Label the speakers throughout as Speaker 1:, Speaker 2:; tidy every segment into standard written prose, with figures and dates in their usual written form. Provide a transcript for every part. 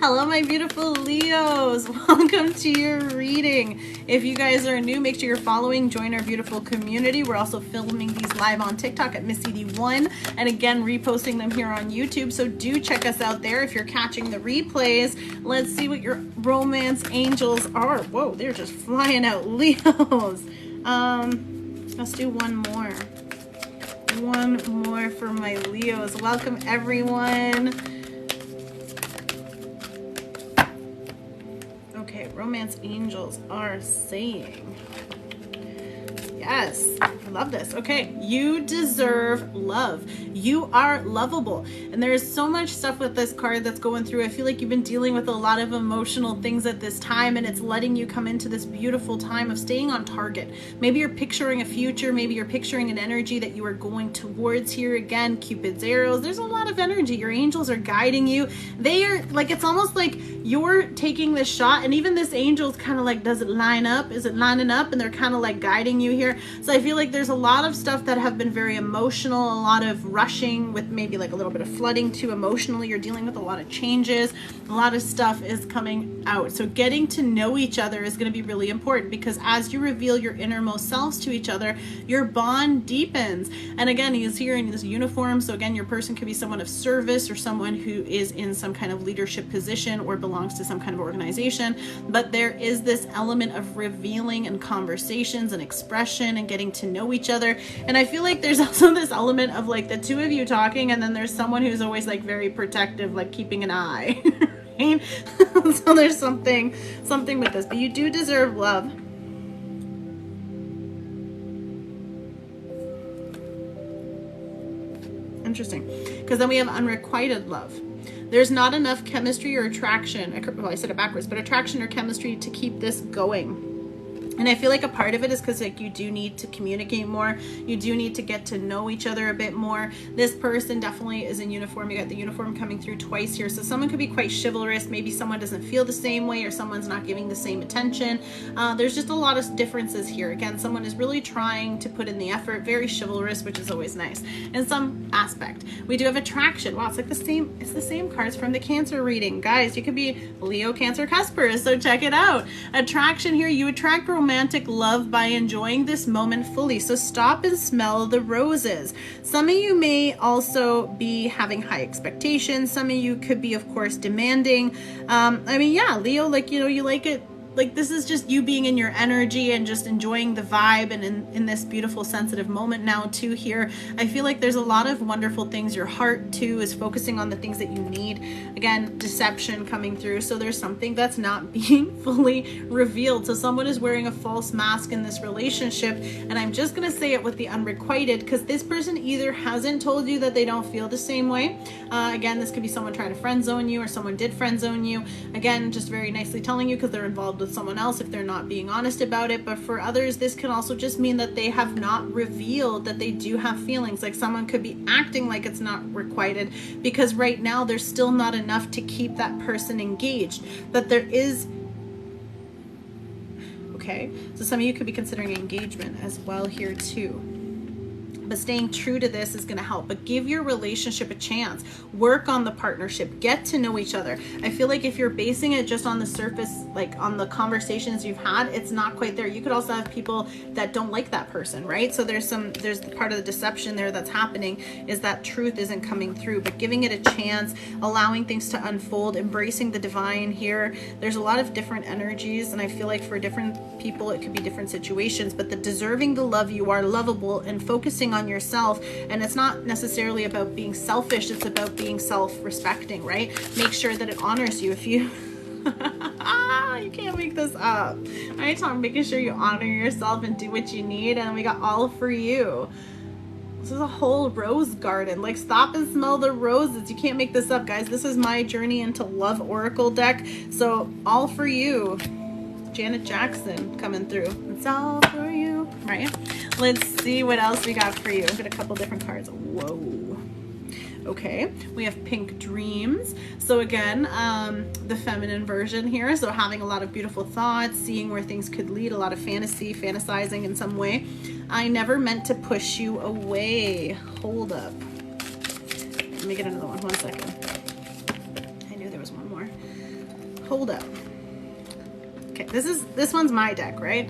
Speaker 1: Hello, my beautiful Leos. Welcome to your reading. If you guys are new, make sure you're following. Join our beautiful community. We're also filming these live on TikTok at Miss Edie 1, and again, reposting them here on YouTube. So do check us out there if you're catching the replays. Let's see what your romance angels are. Whoa, they're just flying out, Leos. Let's do one more. One more for my Leos. Welcome, everyone. Okay, romance angels are saying, yes, I love this. Okay, you deserve love. You are lovable. And there is so much stuff with this card that's going through. I feel like you've been dealing with a lot of emotional things at this time, and it's letting you come into this beautiful time of staying on target. Maybe you're picturing a future. Maybe you're picturing an energy that you are going towards here. Again, Cupid's arrows. There's a lot of energy. Your angels are guiding you. They are like, it's almost like you're taking this shot, and even this angel's kind of like, does it line up? Is it lining up? And they're kind of like guiding you here. So I feel like there's a lot of stuff that have been very emotional, a lot of rushing with maybe like a little bit of flooding too emotionally. You're dealing with a lot of changes. A lot of stuff is coming out. So getting to know each other is going to be really important, because as you reveal your innermost selves to each other, your bond deepens. And again, he's here in this uniform. So again, your person could be someone of service or someone who is in some kind of leadership position or belongs to some kind of organization. But there is this element of revealing and conversations and expression and getting to know each other. And I feel like there's also this element of like the two of you talking, and then there's someone who's always like very protective, like keeping an eye. Right? So there's something with this, but you do deserve love. Interesting, because then we have unrequited love. There's not enough chemistry or attraction. Well, I said it backwards, but attraction or chemistry to keep this going. And I feel like a part of it is because like you do need to communicate more. You do need to get to know each other a bit more. This person definitely is in uniform. You got the uniform coming through twice here. So someone could be quite chivalrous. Maybe someone doesn't feel the same way, or someone's not giving the same attention. There's just a lot of differences here. Again, someone is really trying to put in the effort, very chivalrous, which is always nice in some aspect. We do have attraction. Wow, it's like the same, it's the same cards from the Cancer reading. Guys, you could be Leo, Cancer, Cuspers, so check it out. Attraction here, you attract romantic love by enjoying this moment fully. So stop and smell the roses. Some of you may also be having high expectations. Some of you could be, of course, demanding. I mean, yeah, Leo, like, you know, you like it. Like, this is just you being in your energy and just enjoying the vibe, and in this beautiful sensitive moment now too here. I feel like there's a lot of wonderful things. Your heart too is focusing on the things that you need. Again, deception coming through. So there's something that's not being fully revealed. So someone is wearing a false mask in this relationship. And I'm just going to say it with the unrequited, because this person either hasn't told you that they don't feel the same way. Again, this could be someone trying to friend zone you, or someone did friend zone you. Again, just very nicely telling you because they're involved with someone else if they're not being honest about it. But for others, this can also just mean that they have not revealed that they do have feelings. Like someone could be acting like it's not requited because right now there's still not enough to keep that person engaged. That there is, okay, so some of you could be considering engagement as well here too. But staying true to this is going to help. But give your relationship a chance. Work on the partnership. Get to know each other. I feel like if you're basing it just on the surface, like on the conversations you've had, it's not quite there. You could also have people that don't like that person, right? So there's the part of the deception there that's happening, is that truth isn't coming through. But giving it a chance, allowing things to unfold, embracing the divine here. There's a lot of different energies, and I feel like for different people it could be different situations. But the deserving the love, you are lovable, and focusing on yourself. And it's not necessarily about being selfish, it's about being self-respecting, right? Make sure that it honors you. If you you can't make this up, right? So I'm making sure you honor yourself and do what you need. And we got all for you. This is a whole rose garden. Like, stop and smell the roses. You can't make this up, guys. This is my journey into love oracle deck. So all for you. Janet Jackson coming through. It's all for you, right? Let's see what else we got for you. I've got a couple different cards. Whoa. Okay, we have Pink Dreams. So again, the feminine version here. So having a lot of beautiful thoughts, seeing where things could lead, a lot of fantasy, fantasizing in some way. I never meant to push you away. Hold up. Let me get another one. 1 second. I knew there was one more. pulled out. Okay, this one's my deck, right?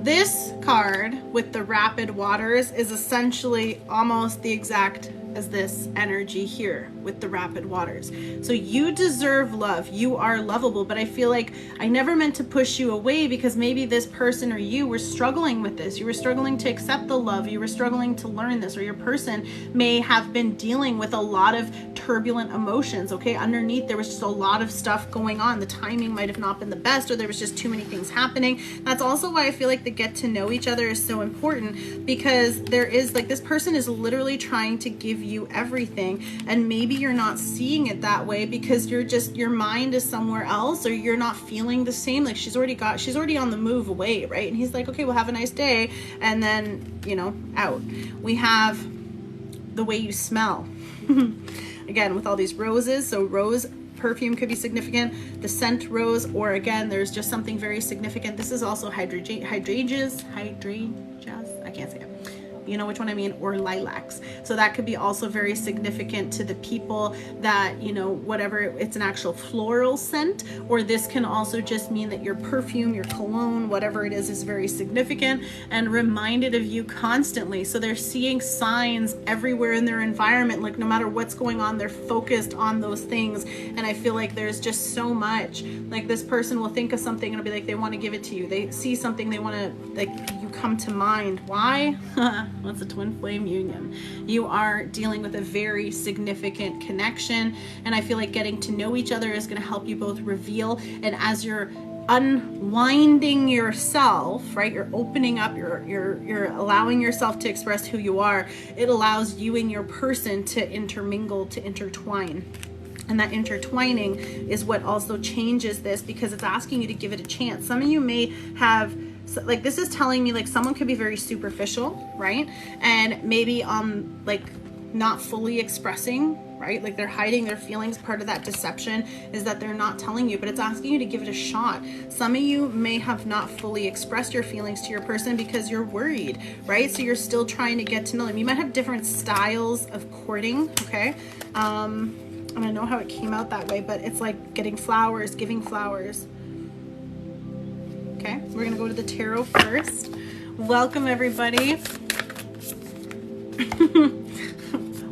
Speaker 1: This card with the rapid waters is essentially almost the exact as this energy here with the rapid waters. So you deserve love. You are lovable, but I feel like I never meant to push you away because maybe this person or you were struggling with this. You were struggling to accept the love. You were struggling to learn this, or your person may have been dealing with a lot of turbulent emotions. Okay, underneath there was just a lot of stuff going on. The timing might have not been the best, or there was just too many things happening. That's also why I feel like the get to know each other is so important, because there is like, this person is literally trying to give you everything, and maybe you're not seeing it that way because you're just, your mind is somewhere else, or you're not feeling the same. Like she's already on the move away, right? And he's like, okay, well, have a nice day, and then, you know, out. We have the way you smell. Again, with all these roses, so rose perfume could be significant, the scent rose, or again, there's just something very significant. This is also hydrangeas, I can't say it. You know which one I mean, or lilacs. So that could be also very significant to the people that, you know, whatever, it's an actual floral scent, or this can also just mean that your perfume, your cologne, whatever it is very significant and reminded of you constantly. So they're seeing signs everywhere in their environment, like no matter what's going on, they're focused on those things. And I feel like there's just so much, like this person will think of something and it'll be like, they want to give it to you. They see something, they want to, like, you come to mind. Why? What's a twin flame union? You are dealing with a very significant connection, and I feel like getting to know each other is going to help you both reveal, and as you're unwinding yourself, right, you're opening up, you're allowing yourself to express who you are, it allows you and your person to intermingle, to intertwine. And that intertwining is what also changes this, because it's asking you to give it a chance. Some of you may have, like, this is telling me like someone could be very superficial, right? And maybe like not fully expressing, right? Like they're hiding their feelings. Part of that deception is that they're not telling you, but it's asking you to give it a shot. Some of you may have not fully expressed your feelings to your person because you're worried, right? So you're still trying to get to know them. You might have different styles of courting, okay? And I know how it came out that way, but it's like getting flowers, giving flowers. Okay, we're gonna go to the tarot first. Welcome everybody.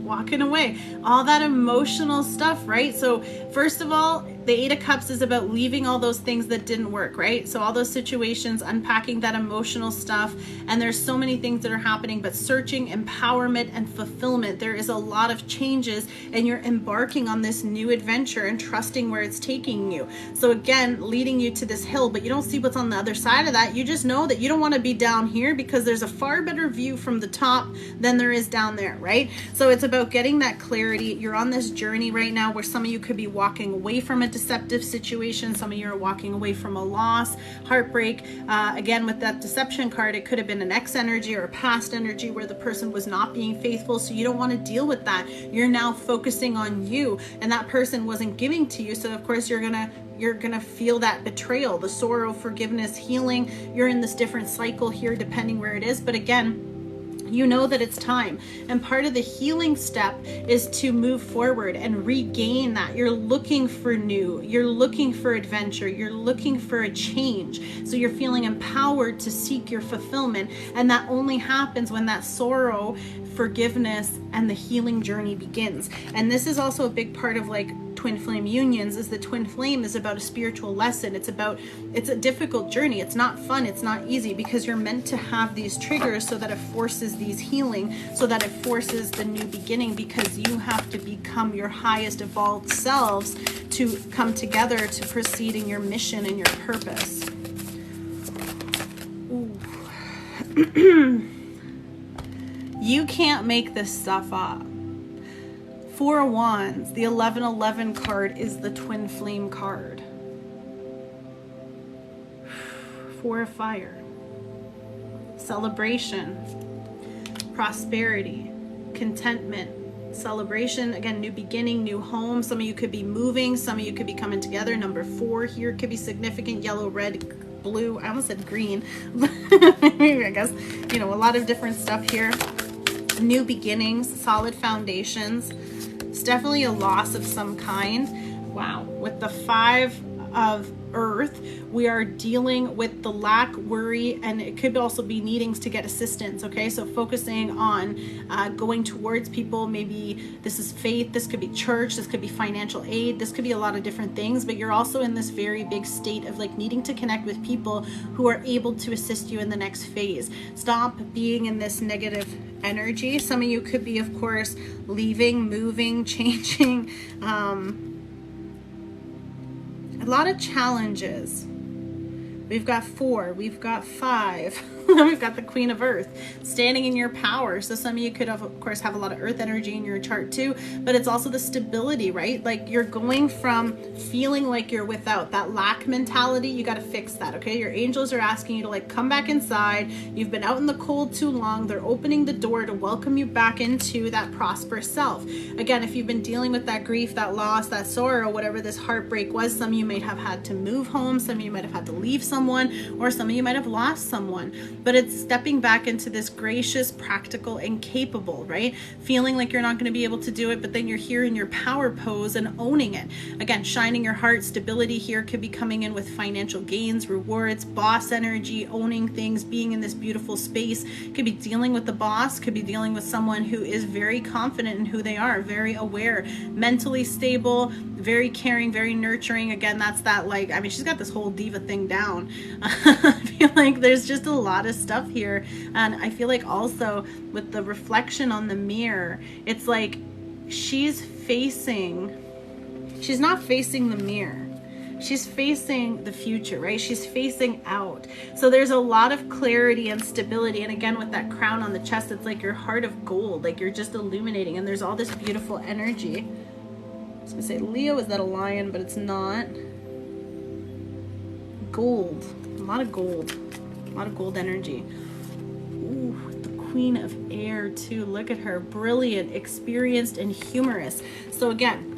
Speaker 1: Walking away, all that emotional stuff, right? So first of all, the Eight of Cups is about leaving all those things that didn't work, right? So all those situations, unpacking that emotional stuff, and there's so many things that are happening, but searching empowerment and fulfillment. There is a lot of changes, and you're embarking on this new adventure and trusting where it's taking you. So again, leading you to this hill, but you don't see what's on the other side of that. You just know that you don't want to be down here because there's a far better view from the top than there is down there, right? So it's about getting that clarity. You're on this journey right now where some of you could be walking away from a deceptive situation. Some of you are walking away from a loss, heartbreak. Again, with that deception card, it could have been an ex energy or a past energy where the person was not being faithful. So you don't want to deal with that. You're now focusing on you, and that person wasn't giving to you. So of course you're gonna feel that betrayal, the sorrow, forgiveness, healing. You're in this different cycle here depending where it is. But again, you know that it's time. And part of the healing step is to move forward and regain that. You're looking for new, you're looking for adventure, you're looking for a change. So you're feeling empowered to seek your fulfillment. And that only happens when that sorrow, forgiveness, and the healing journey begins. And this is also a big part of like twin flame unions, is the twin flame is about a spiritual lesson. It's a difficult journey. It's not fun. It's not easy, because you're meant to have these triggers so that it forces these healing, so that it forces the new beginning, because you have to become your highest evolved selves to come together to proceed in your mission and your purpose. You can't make this stuff up. Four of Wands, the 1111 card is the twin flame card. Four of Fire, celebration, prosperity, contentment, celebration, again, new beginning, new home. Some of you could be moving, some of you could be coming together. Number 4 here could be significant. Yellow, red, blue, I almost said green. I guess, you know, a lot of different stuff here. New beginnings, solid foundations. It's definitely a loss of some kind. Wow. With the 5 of Earth, we are dealing with the lack, worry, and it could also be needings to get assistance. Okay, so focusing on going towards people. Maybe this is faith, this could be church, this could be financial aid, this could be a lot of different things, but you're also in this very big state of like needing to connect with people who are able to assist you in the next phase. Stop being in this negative energy. Some of you could be, of course, leaving, moving, changing, a lot of challenges. We've got 4, we've got 5, we've got the Queen of Earth standing in your power. So some of you could have, of course, have a lot of earth energy in your chart too, but it's also the stability, right? Like you're going from feeling like you're without, that lack mentality. You got to fix that. Okay, your angels are asking you to like come back inside. You've been out in the cold too long. They're opening the door to welcome you back into that prosperous self. Again, if you've been dealing with that grief, that loss, that sorrow, whatever this heartbreak was, some of you might have had to move home, some of you might have had to leave someone, or some of you might have lost someone. But it's stepping back into this gracious, practical, and capable, right? Feeling like you're not going to be able to do it, but then you're here in your power pose and owning it. Again, shining your heart. Stability here could be coming in with financial gains, rewards, boss energy, owning things, being in this beautiful space. Could be dealing with the boss, could be dealing with someone who is very confident in who they are, very aware, mentally stable, very caring, very nurturing. Again, that's that, like, I mean, she's got this whole diva thing down. I feel like there's just a lot of stuff here. And I feel like also with the reflection on the mirror, it's like she's not facing the mirror. She's facing the future, right? She's facing out. So there's a lot of clarity and stability. And again, with that crown on the chest, it's like your heart of gold, like you're just illuminating, and there's all this beautiful energy. I was gonna say Leo, is that a lion? But it's not. Gold, a lot of gold energy. Ooh, the Queen of Air too. Look at her, brilliant, experienced, and humorous. So again,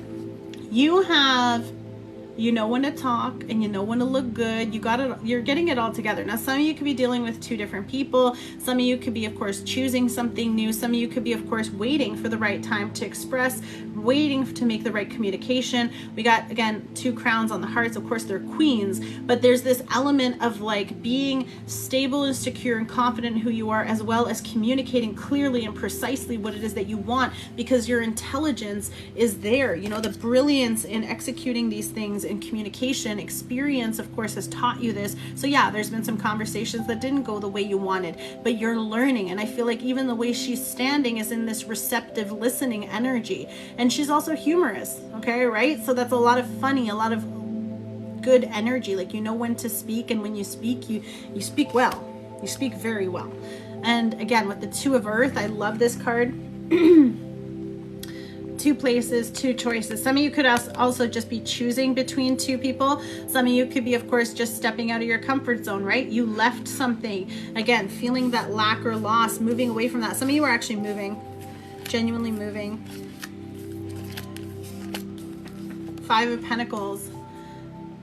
Speaker 1: you know when to talk and you know when to look good. You got it. You're getting it all together. Now, some of you could be dealing with 2 different people. Some of you could be, of course, choosing something new. Some of you could be, of course, waiting for the right time to express, waiting to make the right communication. We got, again, 2 crowns on the hearts. Of course, they're queens, but there's this element of like being stable and secure and confident in who you are, as well as communicating clearly and precisely what it is that you want, because your intelligence is there. You know, the brilliance in executing these things in communication. Experience, of course, has taught you this. So yeah, there's been some conversations that didn't go the way you wanted, but you're learning. And I feel like even the way she's standing is in this receptive, listening energy. And she's also humorous, okay, right? So that's a lot of funny, a lot of good energy. Like, you know when to speak, and when you speak, you speak well. You speak very well. And again, with the 2 of Earth, I love this card. 2 places, 2 choices. Some of you could also just be choosing between 2 people. Some of you could be, of course, just stepping out of your comfort zone, right? You left something. Again, feeling that lack or loss, moving away from that. Some of you are actually moving, genuinely moving. 5 of Pentacles,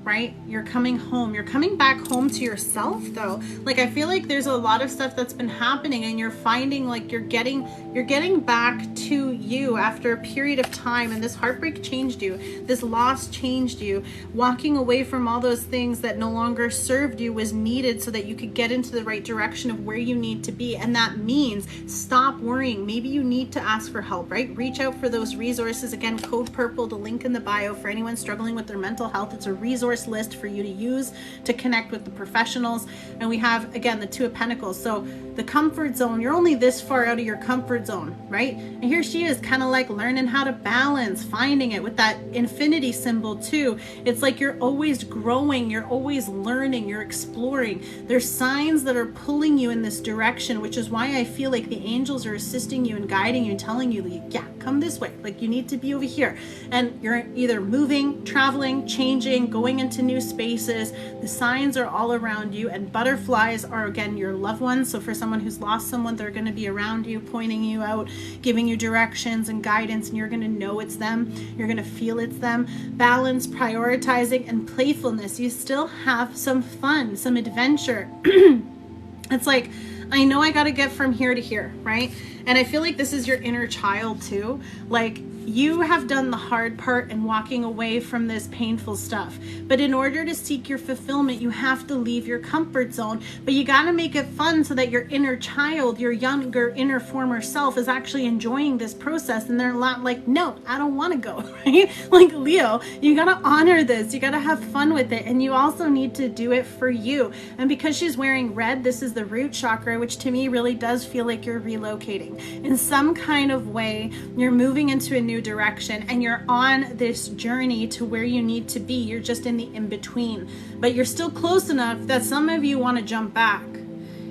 Speaker 1: right? You're coming home. You're coming back home to yourself, though. Like, I feel like there's a lot of stuff that's been happening, and you're finding like you're getting back to you after a period of time, and this heartbreak changed you. This loss changed you. Walking away from all those things that no longer served you was needed so that you could get into the right direction of where you need to be. And that means stop worrying. Maybe you need to ask for help, right? Reach out for those resources. Again, code purple, the link in the bio for anyone struggling with their mental health. It's a resource list for you to use to connect with the professionals. And we have, again, the 2 of Pentacles. So the comfort zone, you're only this far out of your comfort zone, right? And here she is, kind of like learning how to balance, finding it with that infinity symbol too. It's like you're always growing, you're always learning, you're exploring. There's signs that are pulling you in this direction, which is why I feel like the angels are assisting you and guiding you and telling you, yeah, come this way. Like, you need to be over here. And you're either moving, traveling, changing, going into new spaces. The signs are all around you, and butterflies are, again, your loved ones. So for someone who's lost someone, they're going to be around you, pointing you out, giving you directions and guidance, and you're going to know it's them. You're going to feel it's them. Balance, prioritizing, and playfulness. You still have some fun, some adventure. It's like, I know I got to get from here to here, right? And I feel like this is your inner child too. Like, You have done the hard part in walking away from this painful stuff. But in order to seek your fulfillment, you have to leave your comfort zone. But you got to make it fun so that your inner child, your younger inner former self is actually enjoying this process. And they're not like, no, I don't want to go, right? Like Leo, you got to honor this. You got to have fun with it. And you also need to do it for you. And because she's wearing red, this is the root chakra, which to me really does feel like you're relocating. In some kind of way, you're moving into a new direction and you're on this journey to where you need to be. You're just in the in-between, but you're still close enough that some of you want to jump back.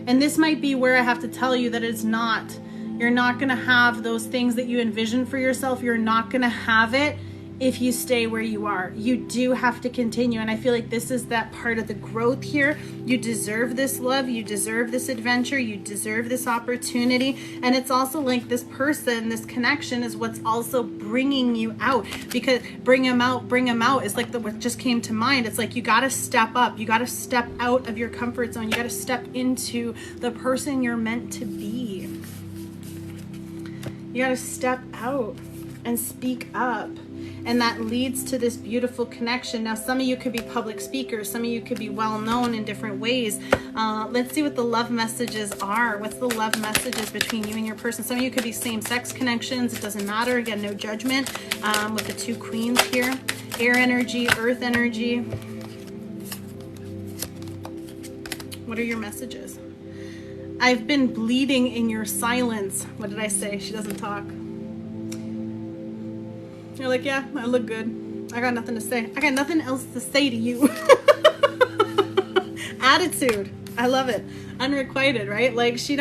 Speaker 1: And this might be where I have to tell you that it's not, you're not going to have those things that you envision for yourself. You're not going to have it if you stay where you are. You do have to continue. And I feel like this is that part of the growth here. You deserve this love. You deserve this adventure. You deserve this opportunity. And it's also like this person, this connection is what's also bringing you out, because bring them out is like what just came to mind. It's like, you got to step up. You got to step out of your comfort zone. You got to step into the person you're meant to be. You got to step out and speak up. And that leads to this beautiful connection. Now, some of you could be public speakers. Some of you could be well known in different ways. Let's see what the love messages are. What's the love messages between you and your person? Some of you could be same-sex connections. It doesn't matter. Again, no judgment. With the two queens here. Air energy, earth energy. What are your messages? I've been bleeding in your silence. What did I say? She doesn't talk. You're like, yeah, I look good. I got nothing to say. I got nothing else to say to you. Attitude. I love it. Unrequited, right? Like we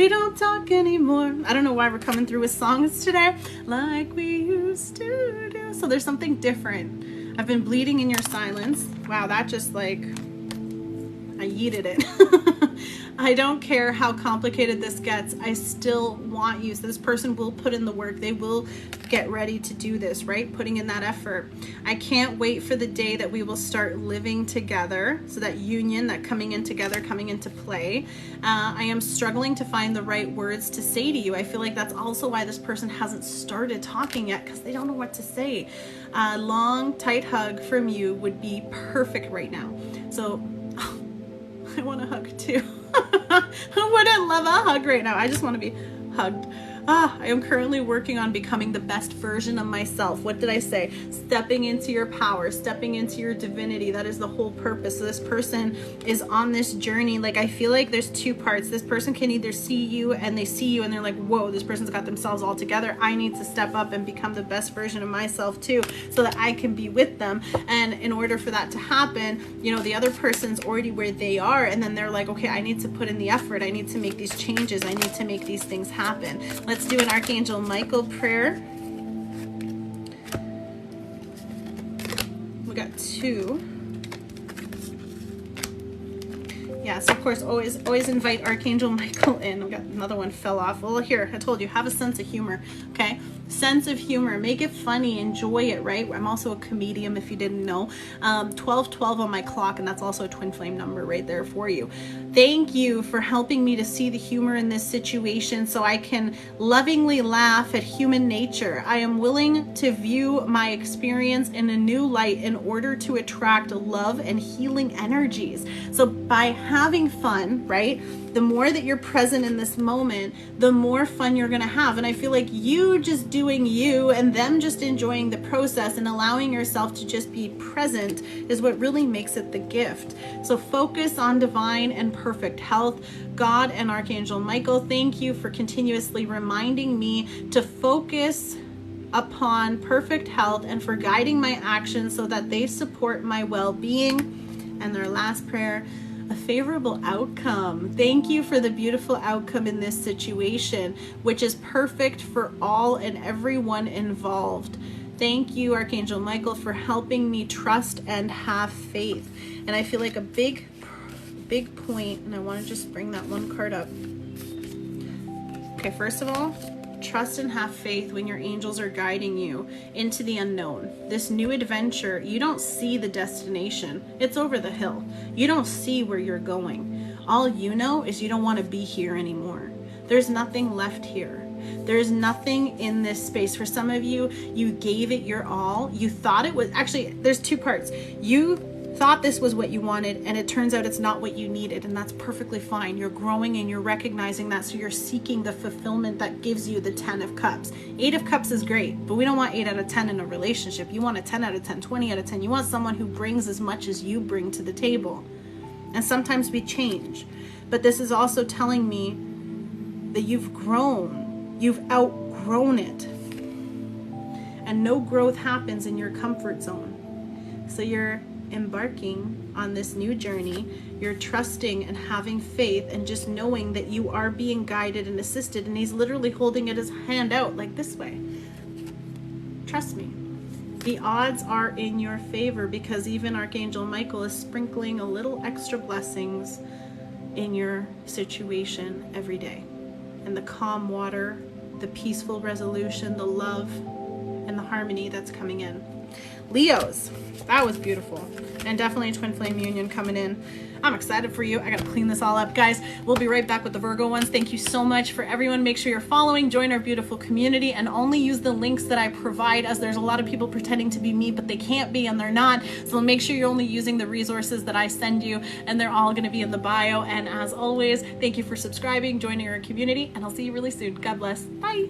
Speaker 1: don't talk anymore. I don't know why we're coming through with songs today. Like we used to do. So there's something different. I've been bleeding in your silence. Wow, that just like, I yeeted it. I don't care how complicated this gets. I still want you. So this person will put in the work. They will get ready to do this, right? Putting in that effort. I can't wait for the day that we will start living together. So that union, that coming in together, coming into play. I am struggling to find the right words to say to you. I feel like that's also why this person hasn't started talking yet, because they don't know what to say. A long, tight hug from you would be perfect right now. So I want a hug too. Who wouldn't love a hug right now? I just want to be hugged. I am currently working on becoming the best version of myself. What did I say? Stepping into your power, stepping into your divinity. That is the whole purpose. So this person is on this journey. Like, I feel like there's two parts. This person can either see you and they see you and they're like, whoa, this person's got themselves all together. I need to step up and become the best version of myself too, so that I can be with them. And in order for that to happen, you know, the other person's already where they are. And then they're like, okay, I need to put in the effort. I need to make these changes. I need to make these things happen. Let's do an Archangel Michael prayer. We got two. Yes, of course, always invite Archangel Michael in. We got another one fell off. Well, here, I told you, have a sense of humor, okay? Sense of humor. Make it funny. Enjoy it, right? I'm also a comedian, if you didn't know. 1212 on my clock, and that's also a twin flame number right there for you. Thank you for helping me to see the humor in this situation so I can lovingly laugh at human nature. I am willing to view my experience in a new light in order to attract love and healing energies. So by having fun, right? The more that you're present in this moment, the more fun you're going to have. And I feel like you just doing you and them just enjoying the process and allowing yourself to just be present is what really makes it the gift. So focus on divine and perfect health. God and Archangel Michael, thank you for continuously reminding me to focus upon perfect health and for guiding my actions so that they support my well-being. And their last prayer, a favorable outcome. Thank you for the beautiful outcome in this situation, which is perfect for all and everyone involved. Thank you, Archangel Michael, for helping me trust and have faith. And I feel like a big point, and I want to just bring that one card up. Okay, first of all, trust and have faith when your angels are guiding you into the unknown. This new adventure, you don't see the destination. It's over the hill. You don't see where you're going. All you know is you don't want to be here anymore. There's nothing left here. There's nothing in this space. For some of you, you gave it your all. You thought it was, actually, there's two parts. You thought this was what you wanted, and it turns out it's not what you needed, and that's perfectly fine. You're growing and you're recognizing that, so you're seeking the fulfillment that gives you the 10 of Cups. 8 of Cups is great, but we don't want 8 out of 10 in a relationship. You want a 10 out of 10, 20 out of 10. You want someone who brings as much as you bring to the table. And sometimes we change, but this is also telling me that you've grown. You've outgrown it. And no growth happens in your comfort zone. So you're embarking on this new journey. You're trusting and having faith and just knowing that you are being guided and assisted, and he's literally holding it his hand out like this way. Trust me. The odds are in your favor, because even Archangel Michael is sprinkling a little extra blessings in your situation every day. And the calm water, the peaceful resolution, the love, and the harmony that's coming in. Leos, that was beautiful. And definitely a twin flame union coming in. I'm excited for you. I gotta clean this all up. Guys, we'll be right back with the Virgo ones. Thank you so much for everyone. Make sure you're following, join our beautiful community, and only use the links that I provide, as there's a lot of people pretending to be me, but they can't be, and they're not. So make sure you're only using the resources that I send you, and they're all gonna be in the bio. And as always, thank you for subscribing, joining our community, and I'll see you really soon. God bless. Bye.